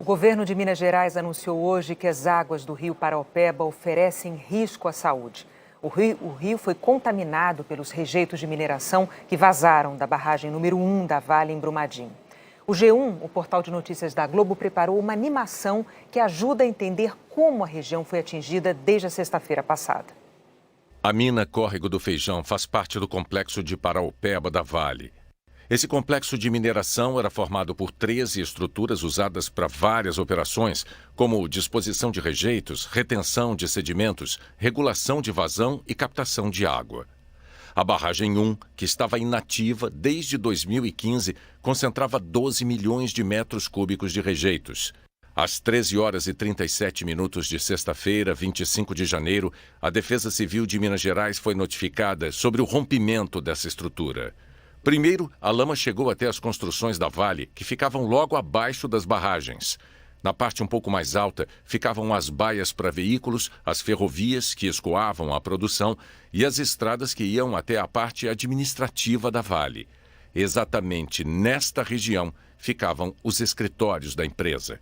governo de Minas Gerais anunciou hoje que as águas do rio Paraopeba oferecem risco à saúde. O rio foi contaminado pelos rejeitos de mineração que vazaram da barragem número 1 da Vale, em Brumadinho. O G1, o portal de notícias da Globo, preparou uma animação que ajuda a entender como a região foi atingida desde a sexta-feira passada. A mina Córrego do Feijão faz parte do complexo de Paraopeba da Vale. Esse complexo de mineração era formado por 13 estruturas usadas para várias operações, como disposição de rejeitos, retenção de sedimentos, regulação de vazão e captação de água. A barragem 1, que estava inativa desde 2015, concentrava 12 milhões de metros cúbicos de rejeitos. Às 13 horas e 37 minutos de sexta-feira, 25 de janeiro, a Defesa Civil de Minas Gerais foi notificada sobre o rompimento dessa estrutura. Primeiro, a lama chegou até as construções da Vale, que ficavam logo abaixo das barragens. Na parte um pouco mais alta, ficavam as baias para veículos, as ferrovias que escoavam a produção e as estradas que iam até a parte administrativa da Vale. Exatamente nesta região ficavam os escritórios da empresa.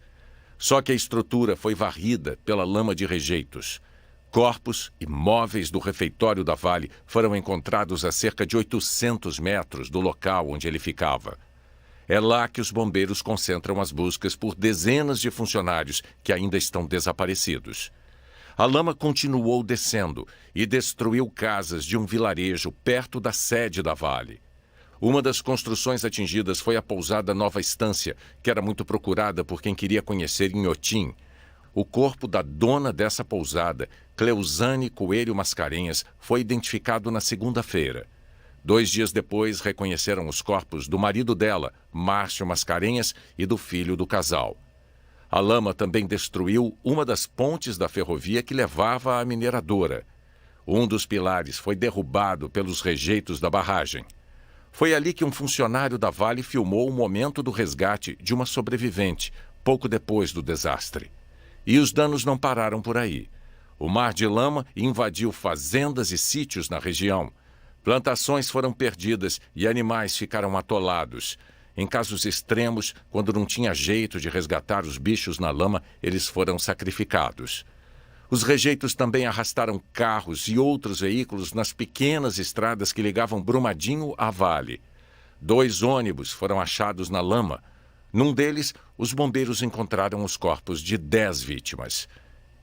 Só que a estrutura foi varrida pela lama de rejeitos. Corpos e móveis do refeitório da Vale foram encontrados a cerca de 800 metros do local onde ele ficava. É lá que os bombeiros concentram as buscas por dezenas de funcionários que ainda estão desaparecidos. A lama continuou descendo e destruiu casas de um vilarejo perto da sede da Vale. Uma das construções atingidas foi a pousada Nova Estância, que era muito procurada por quem queria conhecer Inhotim. O corpo da dona dessa pousada, Cleusane Coelho Mascarenhas, foi identificado na segunda-feira. 2 dias depois, reconheceram os corpos do marido dela, Márcio Mascarenhas, e do filho do casal. A lama também destruiu uma das pontes da ferrovia que levava à mineradora. Um dos pilares foi derrubado pelos rejeitos da barragem. Foi ali que um funcionário da Vale filmou o momento do resgate de uma sobrevivente, pouco depois do desastre. E os danos não pararam por aí. O mar de lama invadiu fazendas e sítios na região. Plantações foram perdidas e animais ficaram atolados. Em casos extremos, quando não tinha jeito de resgatar os bichos na lama, eles foram sacrificados. Os rejeitos também arrastaram carros e outros veículos nas pequenas estradas que ligavam Brumadinho à Vale. 2 ônibus foram achados na lama. Num deles, os bombeiros encontraram os corpos de 10 vítimas.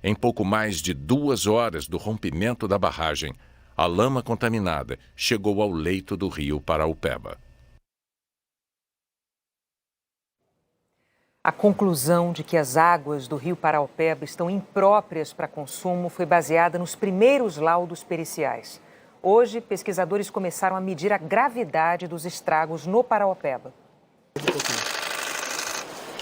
Em pouco mais de 2 horas do rompimento da barragem, a lama contaminada chegou ao leito do rio Paraopeba. A conclusão de que as águas do rio Paraopeba estão impróprias para consumo foi baseada nos primeiros laudos periciais. Hoje, pesquisadores começaram a medir a gravidade dos estragos no Paraopeba.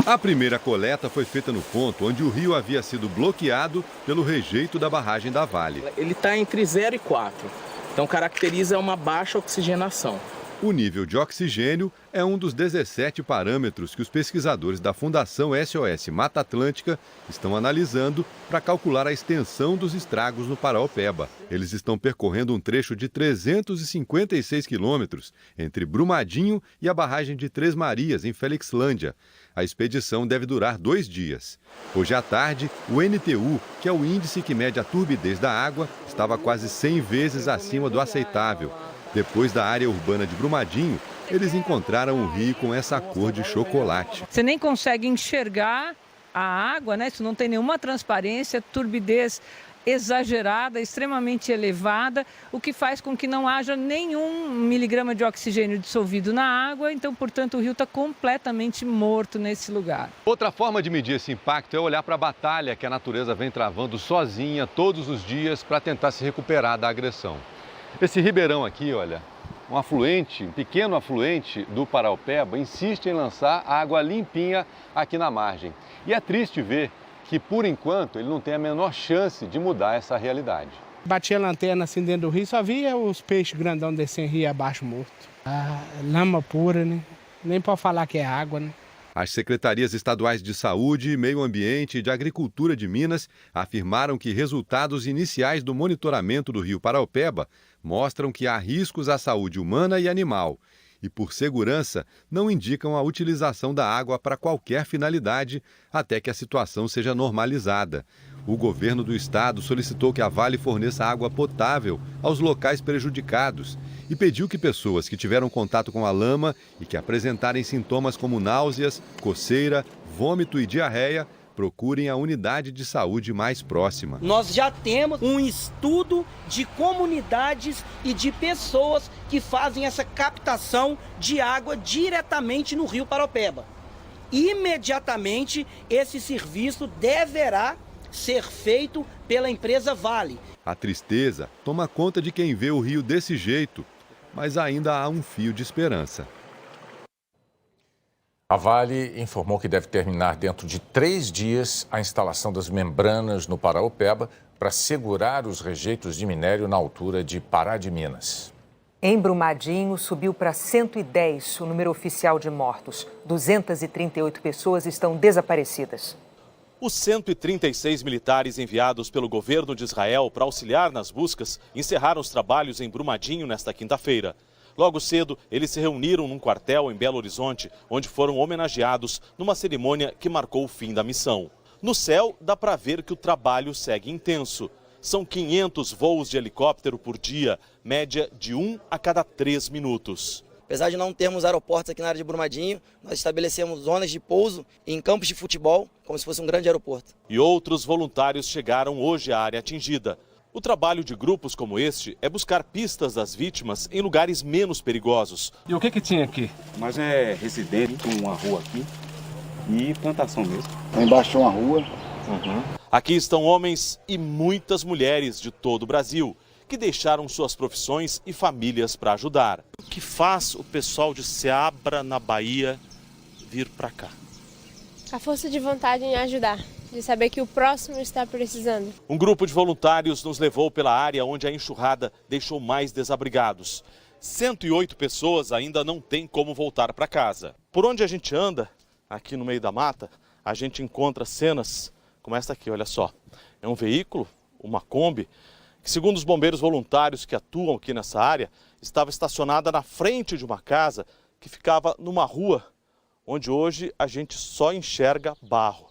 A primeira coleta foi feita no ponto onde o rio havia sido bloqueado pelo rejeito da barragem da Vale. Ele está entre 0 e 4, então caracteriza uma baixa oxigenação. O nível de oxigênio é um dos 17 parâmetros que os pesquisadores da Fundação SOS Mata Atlântica estão analisando para calcular a extensão dos estragos no Paraopeba. Eles estão percorrendo um trecho de 356 quilômetros entre Brumadinho e a barragem de Três Marias, em Felixlândia. A expedição deve durar 2 dias. Hoje à tarde, o NTU, que é o índice que mede a turbidez da água, estava quase 100 vezes acima do aceitável. Depois da área urbana de Brumadinho, eles encontraram o rio com essa cor de chocolate. Você nem consegue enxergar a água, né? Isso não tem nenhuma transparência, turbidez exagerada, extremamente elevada, o que faz com que não haja nenhum miligrama de oxigênio dissolvido na água, então, portanto, o rio está completamente morto nesse lugar. Outra forma de medir esse impacto é olhar para a batalha que a natureza vem travando sozinha todos os dias para tentar se recuperar da agressão. Esse ribeirão aqui, olha, um pequeno afluente do Paraopeba insiste em lançar água limpinha aqui na margem. E é triste ver que, por enquanto, ele não tem a menor chance de mudar essa realidade. Batia a lanterna assim dentro do rio, só via os peixes grandão descendo rio abaixo morto. A lama pura, né? Nem pode falar que é água, né? As secretarias estaduais de Saúde, Meio Ambiente e de Agricultura de Minas afirmaram que resultados iniciais do monitoramento do rio Paraopeba mostram que há riscos à saúde humana e animal e, por segurança, não indicam a utilização da água para qualquer finalidade até que a situação seja normalizada. O governo do estado solicitou que a Vale forneça água potável aos locais prejudicados e pediu que pessoas que tiveram contato com a lama e que apresentarem sintomas como náuseas, coceira, vômito e diarreia procurem a unidade de saúde mais próxima. Nós já temos um estudo de comunidades e de pessoas que fazem essa captação de água diretamente no Rio Paraopeba. Imediatamente, esse serviço deverá ser feito pela empresa Vale. A tristeza toma conta de quem vê o rio desse jeito, mas ainda há um fio de esperança. A Vale informou que deve terminar dentro de 3 dias a instalação das membranas no Paraopeba para segurar os rejeitos de minério na altura de Pará de Minas. Em Brumadinho, subiu para 110 o número oficial de mortos. 238 pessoas estão desaparecidas. Os 136 militares enviados pelo governo de Israel para auxiliar nas buscas encerraram os trabalhos em Brumadinho nesta quinta-feira. Logo cedo, eles se reuniram num quartel em Belo Horizonte, onde foram homenageados numa cerimônia que marcou o fim da missão. No céu, dá para ver que o trabalho segue intenso. São 500 voos de helicóptero por dia, média de 1 a cada 3 minutos. Apesar de não termos aeroportos aqui na área de Brumadinho, nós estabelecemos zonas de pouso em campos de futebol, como se fosse um grande aeroporto. E outros voluntários chegaram hoje à área atingida. O trabalho de grupos como este é buscar pistas das vítimas em lugares menos perigosos. E o que tinha aqui? Mas é residente, uma rua aqui e plantação mesmo. Embaixo uma rua. Aqui estão homens e muitas mulheres de todo o Brasil, que deixaram suas profissões e famílias para ajudar. O que faz o pessoal de Ceabra, na Bahia, vir para cá? A força de vontade em ajudar, de saber que o próximo está precisando. Um grupo de voluntários nos levou pela área onde a enxurrada deixou mais desabrigados. 108 pessoas ainda não têm como voltar para casa. Por onde a gente anda, aqui no meio da mata, a gente encontra cenas como esta aqui, olha só. É um veículo, uma Kombi, que, segundo os bombeiros voluntários que atuam aqui nessa área, estava estacionada na frente de uma casa que ficava numa rua onde hoje a gente só enxerga barro.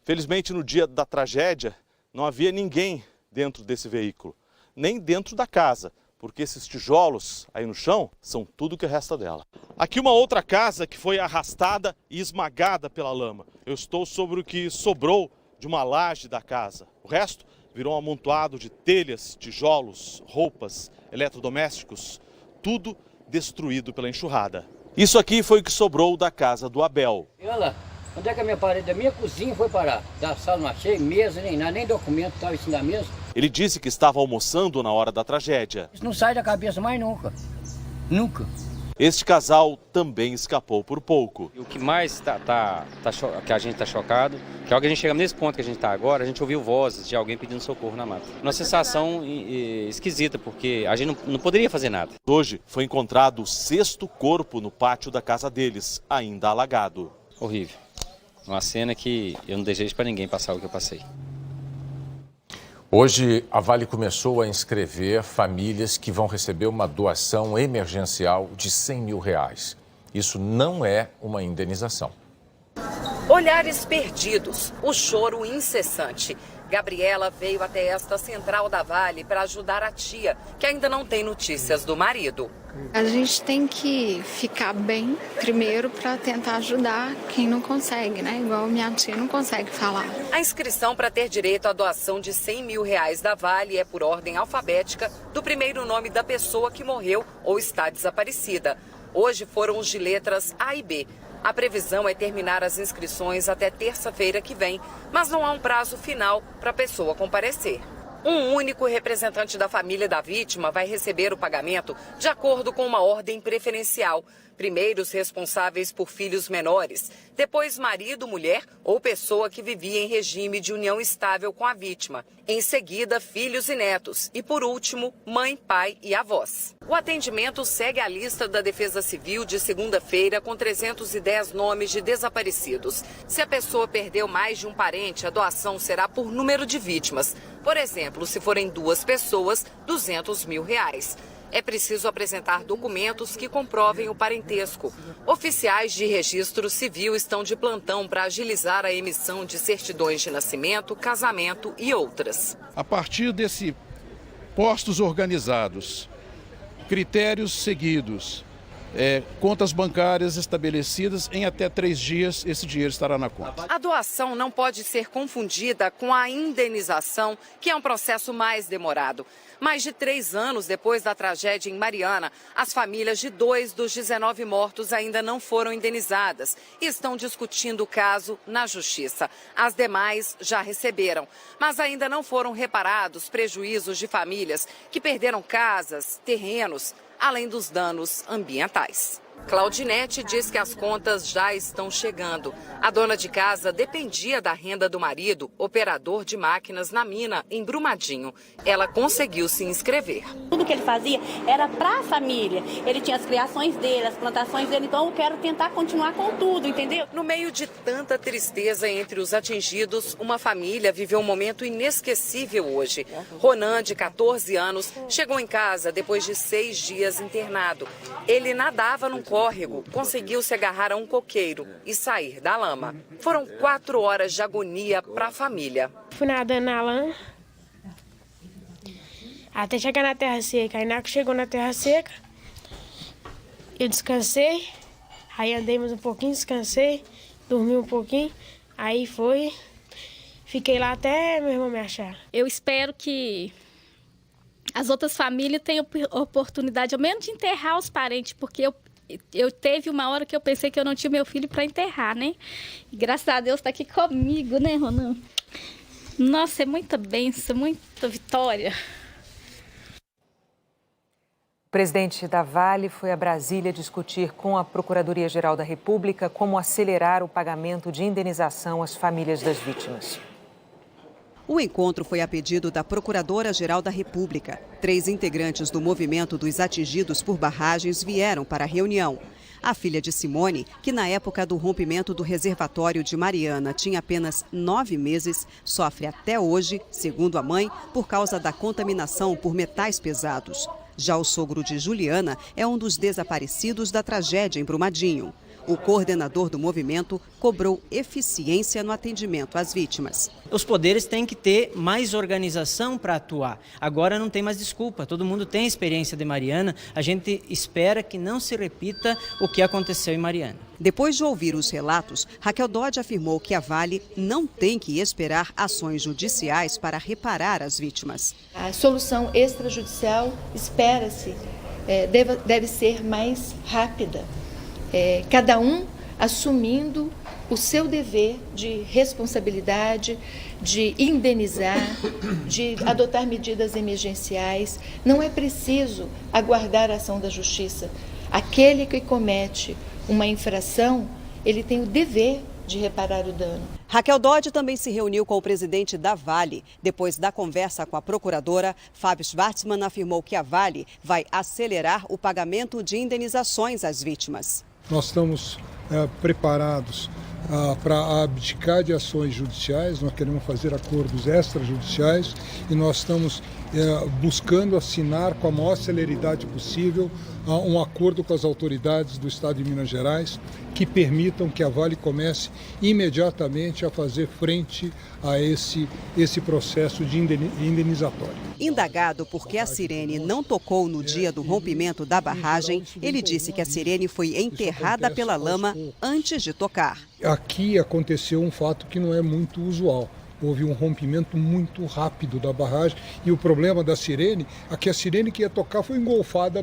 Felizmente, no dia da tragédia, não havia ninguém dentro desse veículo, nem dentro da casa, porque esses tijolos aí no chão são tudo que resta dela. Aqui uma outra casa que foi arrastada e esmagada pela lama. Eu estou sobre o que sobrou de uma laje da casa. O resto virou um amontoado de telhas, tijolos, roupas, eletrodomésticos, tudo destruído pela enxurrada. Isso aqui foi o que sobrou da casa do Abel. Olha lá, onde é que a minha parede da minha cozinha foi parar? Da sala não achei, mesa nem nada, nem documento estava em cima da mesa. Ele disse que estava almoçando na hora da tragédia. Isso não sai da cabeça mais nunca, nunca. Este casal também escapou por pouco. O que mais que a gente está chocado, que é o que a gente chega nesse ponto que a gente está agora, a gente ouviu vozes de alguém pedindo socorro na mata. Uma sensação esquisita, porque a gente não poderia fazer nada. Hoje foi encontrado o 6º corpo no pátio da casa deles, ainda alagado. Horrível. Uma cena que eu não desejo para ninguém passar o que eu passei. Hoje, a Vale começou a inscrever famílias que vão receber uma doação emergencial de R$100 mil. Isso não é uma indenização. Olhares perdidos, o choro incessante. Gabriela veio até esta central da Vale para ajudar a tia, que ainda não tem notícias do marido. A gente tem que ficar bem primeiro para tentar ajudar quem não consegue, né? Igual minha tia não consegue falar. A inscrição para ter direito à doação de R$100 mil da Vale é por ordem alfabética do primeiro nome da pessoa que morreu ou está desaparecida. Hoje foram os de letras A e B. A previsão é terminar as inscrições até terça-feira que vem, mas não há um prazo final para a pessoa comparecer. Um único representante da família da vítima vai receber o pagamento de acordo com uma ordem preferencial. Primeiro os responsáveis por filhos menores, depois marido, mulher ou pessoa que vivia em regime de união estável com a vítima. Em seguida, filhos e netos. E por último, mãe, pai e avós. O atendimento segue a lista da Defesa Civil de segunda-feira com 310 nomes de desaparecidos. Se a pessoa perdeu mais de um parente, a doação será por número de vítimas. Por exemplo, se forem 2 pessoas, R$200 mil. é preciso apresentar documentos que comprovem o parentesco. Oficiais de registro civil estão de plantão para agilizar a emissão de certidões de nascimento, casamento e outras. A partir desse postos organizados, critérios seguidos, contas bancárias estabelecidas, em até 3 dias esse dinheiro estará na conta. A doação não pode ser confundida com a indenização, que é um processo mais demorado. Mais de 3 anos depois da tragédia em Mariana, as famílias de 2 dos 19 mortos ainda não foram indenizadas e estão discutindo o caso na Justiça. As demais já receberam, mas ainda não foram reparados prejuízos de famílias que perderam casas, terrenos, além dos danos ambientais. Claudinete diz que as contas já estão chegando. A dona de casa dependia da renda do marido, operador de máquinas na mina, em Brumadinho. Ela conseguiu se inscrever. Tudo que ele fazia era para a família. Ele tinha as criações dele, as plantações dele, então eu quero tentar continuar com tudo, entendeu? No meio de tanta tristeza entre os atingidos, uma família viveu um momento inesquecível hoje. Ronan, de 14 anos, chegou em casa depois de 6 dias internado. Ele nadava num córrego, conseguiu se agarrar a um coqueiro e sair da lama. Foram 4 horas de agonia para a família. Fui nadando na lama até chegar na terra seca. Aí na que chegou na terra seca, eu descansei, aí andei mais um pouquinho, descansei, dormi um pouquinho, aí fiquei lá até meu irmão me achar. Eu espero que as outras famílias tenham oportunidade, ao menos de enterrar os parentes, porque eu teve uma hora que eu pensei que eu não tinha meu filho para enterrar, né? E graças a Deus está aqui comigo, né, Ronan? Nossa, é muita bênção, muita vitória. O presidente da Vale foi a Brasília discutir com a Procuradoria-Geral da República como acelerar o pagamento de indenização às famílias das vítimas. O encontro foi a pedido da Procuradora-Geral da República. 3 integrantes do movimento dos atingidos por barragens vieram para a reunião. A filha de Simone, que na época do rompimento do reservatório de Mariana tinha apenas 9 meses, sofre até hoje, segundo a mãe, por causa da contaminação por metais pesados. Já o sogro de Juliana é um dos desaparecidos da tragédia em Brumadinho. O coordenador do movimento cobrou eficiência no atendimento às vítimas. Os poderes têm que ter mais organização para atuar. Agora não tem mais desculpa, todo mundo tem experiência de Mariana. A gente espera que não se repita o que aconteceu em Mariana. Depois de ouvir os relatos, Raquel Dodge afirmou que a Vale não tem que esperar ações judiciais para reparar as vítimas. A solução extrajudicial, espera-se, deve ser mais rápida. Cada um assumindo o seu dever de responsabilidade, de indenizar, de adotar medidas emergenciais. Não é preciso aguardar a ação da justiça. Aquele que comete uma infração, ele tem o dever de reparar o dano. Raquel Dodge também se reuniu com o presidente da Vale. Depois da conversa com a procuradora, Fábio Schwartzman afirmou que a Vale vai acelerar o pagamento de indenizações às vítimas. Nós estamos preparados para abdicar de ações judiciais, nós queremos fazer acordos extrajudiciais e nós estamos buscando assinar com a maior celeridade possível um acordo com as autoridades do Estado de Minas Gerais que permitam que a Vale comece imediatamente a fazer frente a esse processo de indenizatório. Indagado por que a sirene não tocou no dia do rompimento da barragem, ele disse que a sirene foi enterrada pela lama antes de tocar. Aqui aconteceu um fato que não é muito usual. Houve um rompimento muito rápido da barragem e o problema da sirene é que a sirene que ia tocar foi engolfada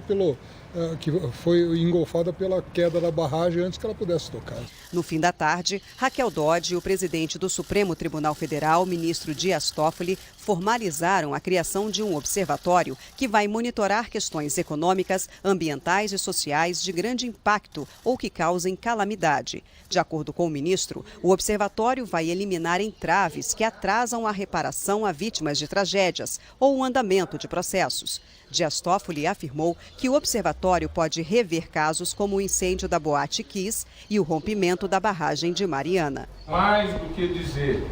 pela queda da barragem antes que ela pudesse tocar. No fim da tarde, Raquel Dodge e o presidente do Supremo Tribunal Federal, ministro Dias Toffoli, formalizaram a criação de um observatório que vai monitorar questões econômicas, ambientais e sociais de grande impacto ou que causem calamidade. De acordo com o ministro, o observatório vai eliminar entraves que atrasam a reparação a vítimas de tragédias ou o andamento de processos. Dias Toffoli afirmou que o observatório pode rever casos como o incêndio da Boate Kiss e o rompimento da barragem de Mariana. Mais do que dizer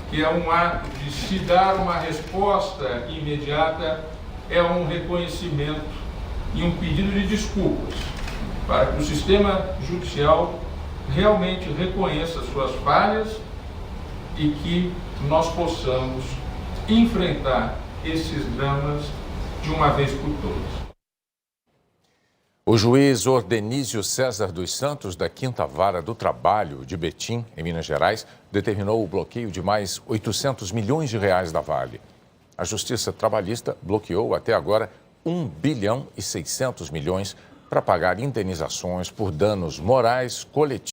que é um ato de se dar uma resposta imediata, é um reconhecimento e um pedido de desculpas para que o sistema judicial realmente reconheça suas falhas e que nós possamos enfrentar esses dramas de uma vez por todas. O juiz Ordenísio César dos Santos, da 5ª Vara do Trabalho de Betim, em Minas Gerais, determinou o bloqueio de mais 800 milhões de reais da Vale. A Justiça Trabalhista bloqueou até agora 1 bilhão e 600 milhões para pagar indenizações por danos morais coletivos.